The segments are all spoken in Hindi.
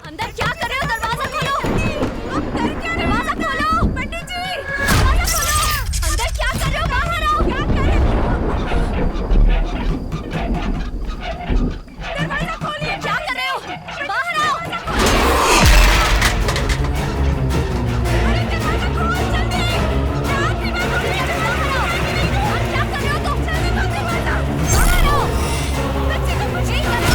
अंदर क्या कर रहे हो? दरवाजा खोलो। दरवाजा खोलो पंडित जी, दरवाजा खोलो। अंदर क्या कर रहे हो? बाहर आओ। क्या कर रहे हो? दरवाजा खोलिए। क्या कर रहे हो? बाहर आओ। अरे दरवाजा खोल जल्दी। आप भी मत खोलिए, बाहर आओ। क्या कर रहे हो तुम? जल्दी मत दरवाजा बाहर आओ। बच्चे को कुछ नहीं करना।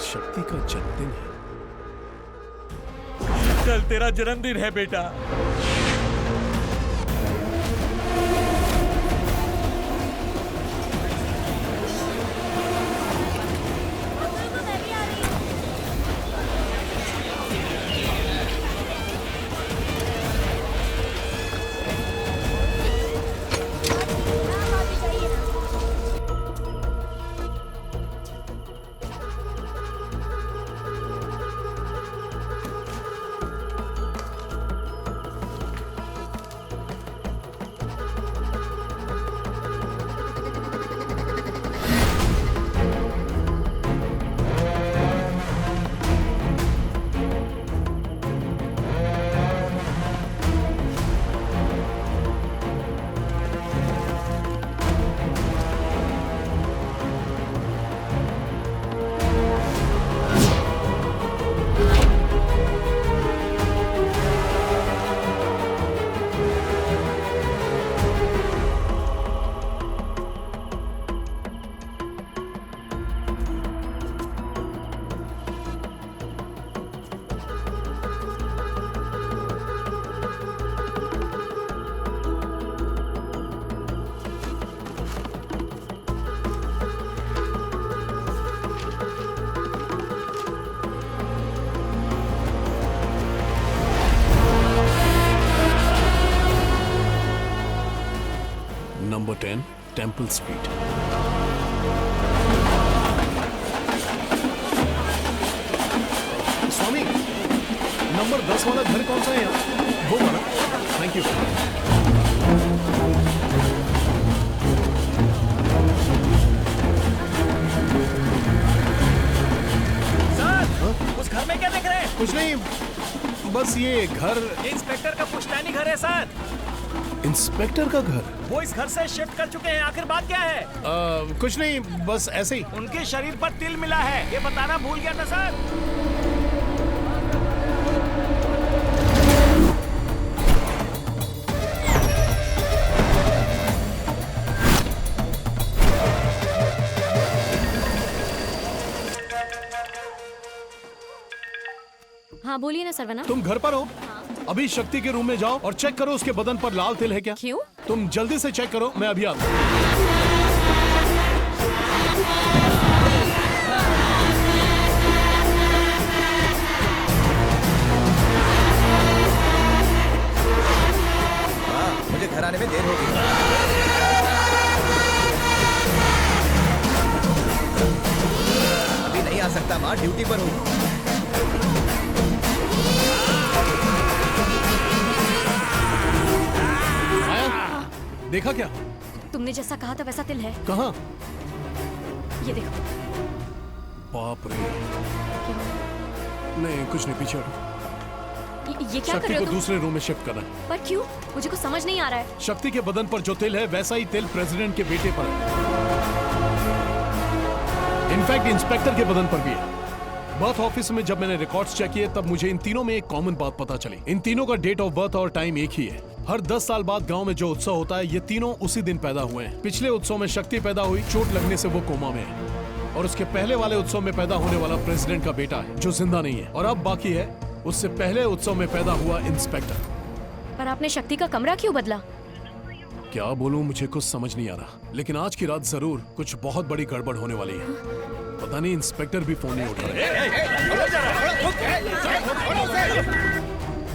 शक्ति का जन्मदिन है। कल तेरा जन्मदिन है बेटा। Number 10 temple street. Swami, number 10 वाला घर कौन सा है यहाँ? वो वाला। Thank you. सर, उस घर में क्या देख रहे हैं? कुछ नहीं, बस ये घर। ये इंस्पेक्टर का पुश्तैनी घर है सर। इंस्पेक्टर का घर? वो इस घर से शिफ्ट कर चुके हैं। आखिर बात क्या है? कुछ नहीं, बस ऐसे ही। उनके शरीर पर तिल मिला है, ये बताना भूल गया था सर। हाँ बोलिए ना सरवना। तुम घर पर हो? अभी शक्ति के रूम में जाओ और चेक करो उसके बदन पर लाल तिल है क्या। क्यों? तुम जल्दी से चेक करो, मैं अभी आता हूँ। मुझे घर आने में देर होगी। अभी नहीं आ सकता माँ, ड्यूटी पर हूँ। देखा क्या? तुमने जैसा कहा था वैसा तिल है। कहाँ? ये देखो। बाप रे। नहीं, कुछ नहीं, पीछे हटो। ये क्या कर शक्ति रहे को हो तुम? दूसरे रूम में शिफ्ट करना है। पर क्यों? मुझे कुछ समझ नहीं आ रहा है। शक्ति के बदन पर जो तिल है वैसा ही तिल प्रेसिडेंट के बेटे पर है। इनफैक्ट इंस्पेक्टर के बदन पर भी है। बर्थ ऑफिस में जब मैंने रिकॉर्ड्स चेक किए तब मुझे इन तीनों में एक कॉमन बात पता चली। इन तीनों का डेट ऑफ बर्थ और टाइम एक ही है। हर 10 साल बाद गांव में जो उत्सव होता है, ये तीनों उसी दिन पैदा हुए हैं। पिछले उत्सव में शक्ति पैदा हुई, चोट लगने से वो कोमा में है। और उसके पहले वाले उत्सव में पैदा होने वाला प्रेसिडेंट का बेटा है जो जिंदा नहीं है। और अब बाकी है उससे पहले उत्सव में पैदा हुआ इंस्पेक्टर। पर आपने शक्ति का कमरा क्यों बदला? क्या बोलूं, मुझे कुछ समझ नहीं आ रहा। लेकिन आज की रात जरूर कुछ बहुत बड़ी गड़बड़ होने वाली है। पता नहीं इंस्पेक्टर भी फोन नहीं उठा रहे।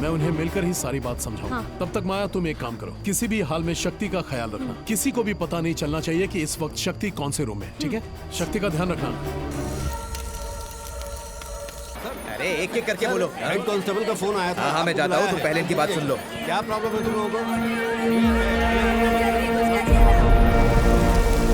मैं उन्हें मिलकर ही सारी बात समझाऊंगा। तब तक माया तुम एक काम करो, किसी भी हाल में शक्ति का ख्याल रखना। किसी को भी पता नहीं चलना चाहिए कि इस वक्त शक्ति कौन से रूम में है, ठीक है? शक्ति का ध्यान रखना। अरे एक एक करके बोलो। हेड कांस्टेबल का फोन आया था। हाँ मैं जाता हूँ, तुम पहले इनकी बात सुन लो। क्या प्रॉब्लम है तुम लोगों को?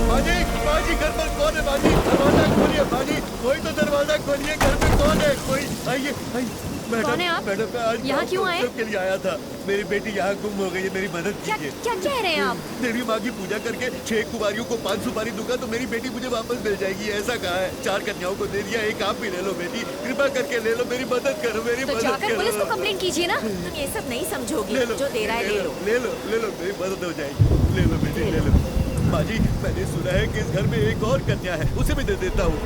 बाजी, बाजी घर पर कौन है? बाजी दरवाजा खोलिए, बाजी कोई तो दरवाजा खोलिए, घर में कौन है? कोई आइए, आइए। कौन है आप? मैडम मैं आज यहाँ क्यों आए? के लिए आया था। मेरी बेटी यहाँ गुम हो गई है, मेरी मदद क्या कीजिए। क्या कह रहे हैं आप? देवी माँ की पूजा करके 6 कुमारियों को 5 सुपारी दूंगा तो मेरी बेटी मुझे वापस मिल जाएगी, ऐसा कहा है। 4 कन्याओं को दे दिया, एक आप भी ले लो बेटी, कृपा करके ले लो, मेरी मदद करो, मेरी तो मदद जाकर पुलिस को करो। कंप्लेंट कीजिए ना। तुम ये सब नहीं समझोगी, ले लो, जो दे रहा है ले लो। ले लो, ले लो, मेरी मदद हो जाएगी। ले लो बेटी, ले लो। बाजी मैंने सुना है कि इस घर में एक और कन्या है, उसे भी दे देता हूँ।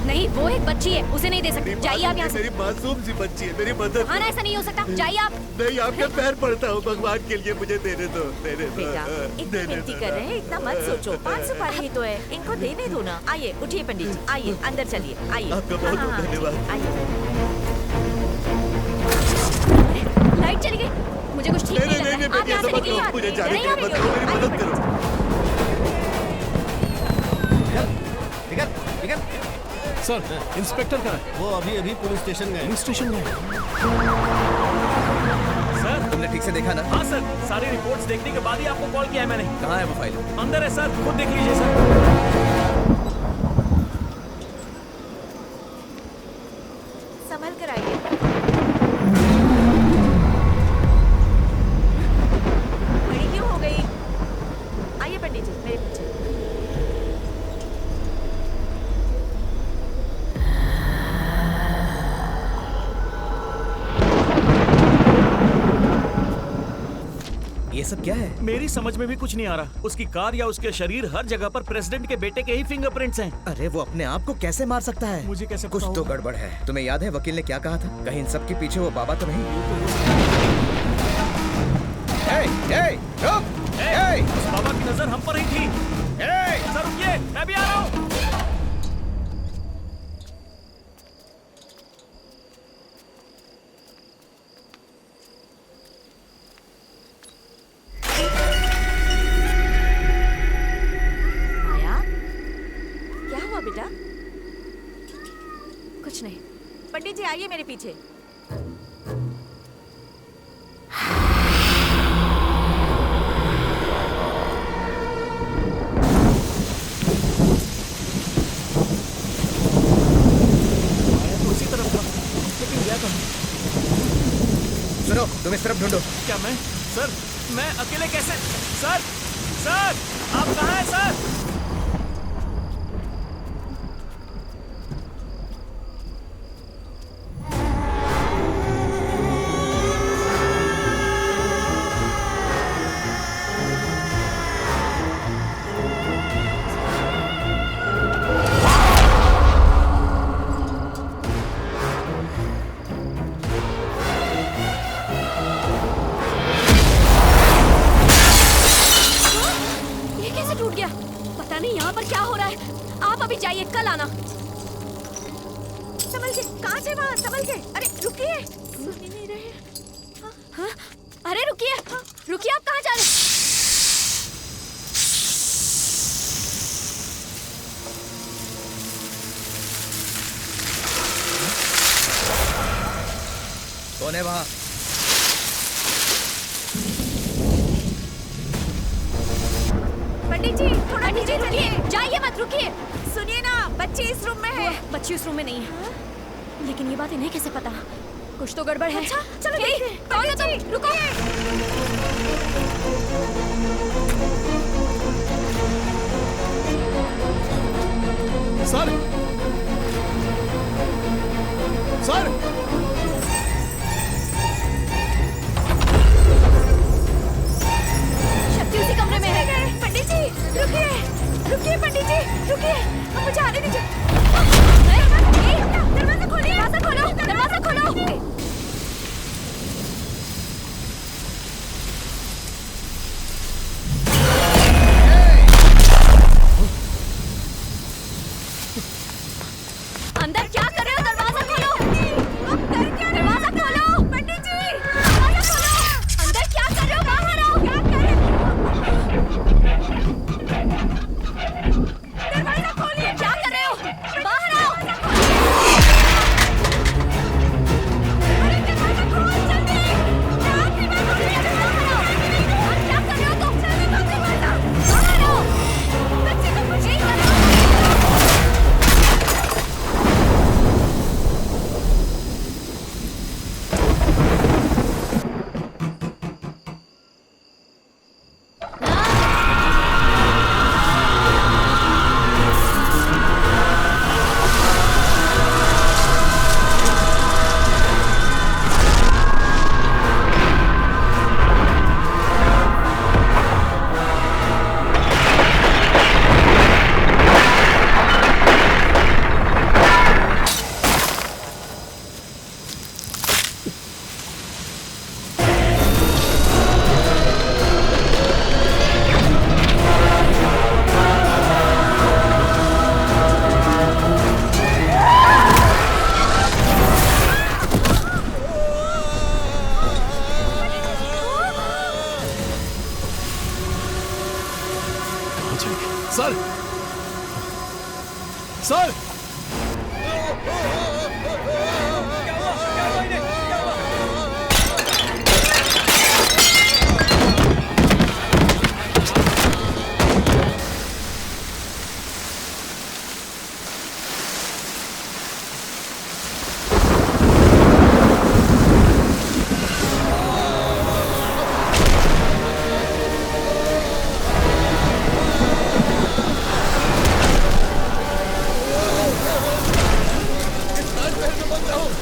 नहीं, वो एक बच्ची है, उसे नहीं दे सकते। जाइए आप यहाँ से। मेरी मासूम सी बच्ची है, मेरी मदद। हाँ ना, ऐसा नहीं हो सकता। जाइए आप। नहीं, आपके पैर पड़ता हूँ, भगवान के लिए मुझे देने दो, देने दो। बेटा इतना विनती कर रहे हैं, इतना मत सोचो। 5 सुपारी ही तो है, इनको देने दो ना। आइए उठिए पंडित जी, आइए अंदर चलिए, आइए। आपका बहुत हाँ, हाँ, धन्यवाद। आइए। लाइट चली गई, मुझे कुछ ठीक नहीं नहीं नहीं लग नहीं रहा। आप बेटी, यहाँ ऐसा से मत निकलिए। करो, मुझे जाने नहीं, के आप मत करो, मेरी मदद करो। सर, इंस्पेक्टर कहाँ है? वो अभी अभी पुलिस स्टेशन गए। पुलिस स्टेशन में है। सर। तुमने ठीक से देखा ना? हाँ सर, सारी रिपोर्ट्स देखने के बाद ही आपको कॉल किया है मैंने। कहाँ है वो फाइल? अंदर है सर, खुद देख लीजिए सर। संभल कर आइए। बड़ी क्यों हो गई? आइए पंडित जी, मेरे पीछे। ये सब क्या है? मेरी समझ में भी कुछ नहीं आ रहा। उसकी कार या उसके शरीर, हर जगह पर प्रेसिडेंट के बेटे के ही फिंगरप्रिंट्स हैं। अरे वो अपने आप को कैसे मार सकता है? मुझे कैसे कुछ पता तो होगा? गड़बड़ है। तुम्हें याद है वकील ने क्या कहा था? कहीं इन सब के पीछे वो बाबा तो नहीं? चुप! उस बाबा की नजर हम पर ही थी। सर रुकिए, मैं भी आ रहा हूँ। आया? क्या हुआ बेटा? कुछ नहीं। पंडित जी आइए मेरे पीछे। उसी तरफ था, लेकिन गया कहाँ? सुनो, तुम इस तरफ ढूंढो। क्या मैं? सर, मैं अकेले कैसे? सर, सर, आप कहाँ हैं सर? ये कैसे टूट गया? पता नहीं यहाँ पर क्या हो रहा है। आप अभी जाइए, कल आना। संभल के, कहाँ से वहाँ? संभल के। अरे रुकिए, सुन ही नहीं रहे। हाँ? अरे रुकिए, रुकिए, आप कहाँ जा रहे हैं? कौन है वहाँ? पंडित जी थोड़ा नीचे चलिए। जाइए मत, रुकिए। सुनिए ना, बच्ची इस रूम में है। बच्ची उस रूम में नहीं है। लेकिन ये बात इन्हें कैसे पता? कुछ तो गड़बड़ है। अच्छा, चलो हे, देखते हैं। कौन है तुम? रुको। सर, सर, शक्ति उसी कमरे में है। पंडित जी रुकिए, रुकिए पंडित जी, रुकिए। अब मुझे आने दीजिए। दरवाजा खोलिए, दरवाजा खोलो, दरवाजा खोलो। सर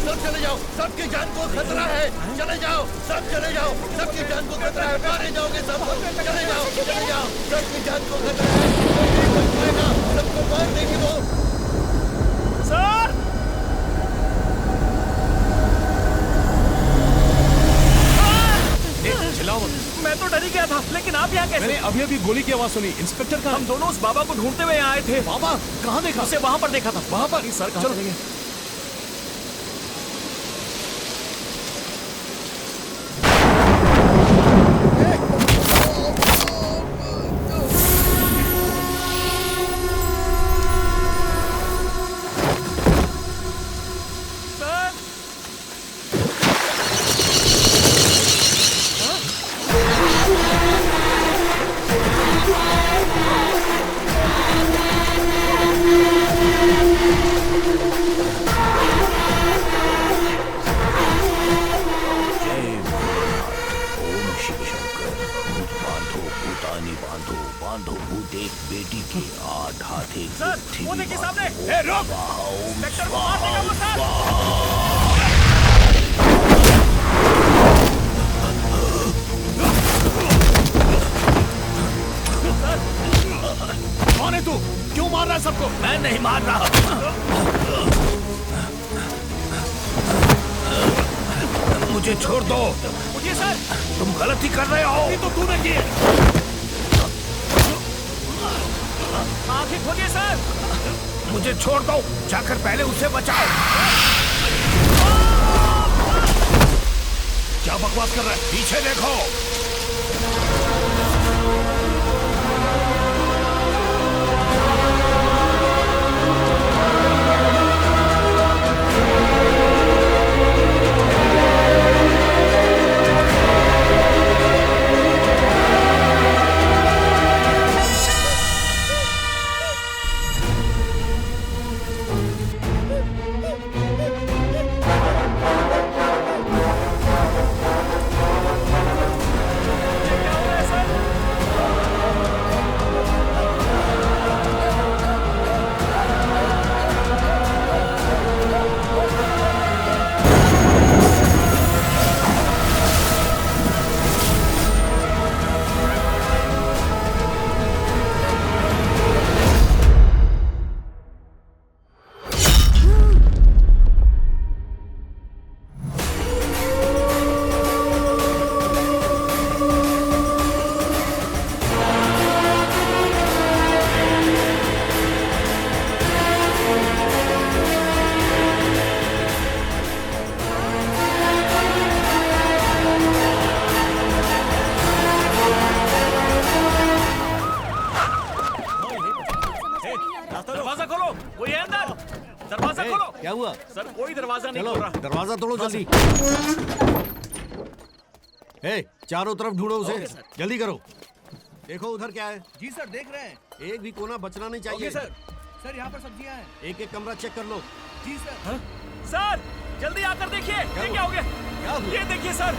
सब चले जाओ, सबकी जान को खतरा है। चले जाओ, सब चले जाओ, सबकी जान को खतरा है। मारे जाओगे सब। चले जाओ, चले जाओ, सबकी जान को खतरा है। कोई नहीं बच पाएगा, सबको मार देंगे वो। सर चिल्लाओ मत। मैं तो डर ही गया था, लेकिन आप यहाँ कैसे? मैंने अभी अभी गोली की आवाज सुनी। इंस्पेक्टर कहाँ हम है? दोनों उस बाबा को ढूंढते हुए यहाँ आए थे। बाबा कहाँ देखा? उसे वहाँ पर देखा था। वहाँ पर? सर कहाँ चलो। चलेंगे? सर, वो देखिए सामने। ए, रुक! इंस्पेक्टर को मार देगा वो सर। कौन है तू? क्यों मार रहा है सबको? मैं नहीं मार रहा। मुझे छोड़ दो। उठिए सर। तुम गलती कर रहे हो। ये तो तूने की है। आंखें खोलिए सर। मुझे छोड़ दो, जाकर पहले उसे बचाओ। क्या बकवास कर रहा है? पीछे देखो। दरवाजा खोलो। कोई है अंदर? दरवाजा खोलो। क्या हुआ? सर कोई दरवाजा नहीं चलो खोल रहा। दरवाजा तोड़ो जल्दी। ए, चारों तरफ ढूंढो उसे। जल्दी करो। देखो उधर क्या है। जी सर, देख रहे हैं। एक भी कोना बचना नहीं चाहिए। Okay sir. सर यहाँ पर सब्जियां हैं। एक एक कमरा चेक कर लो। जी सर। सर जल्दी आकर देखिए। ये क्या हो गया? क्या हुआ? ये देखिए सर।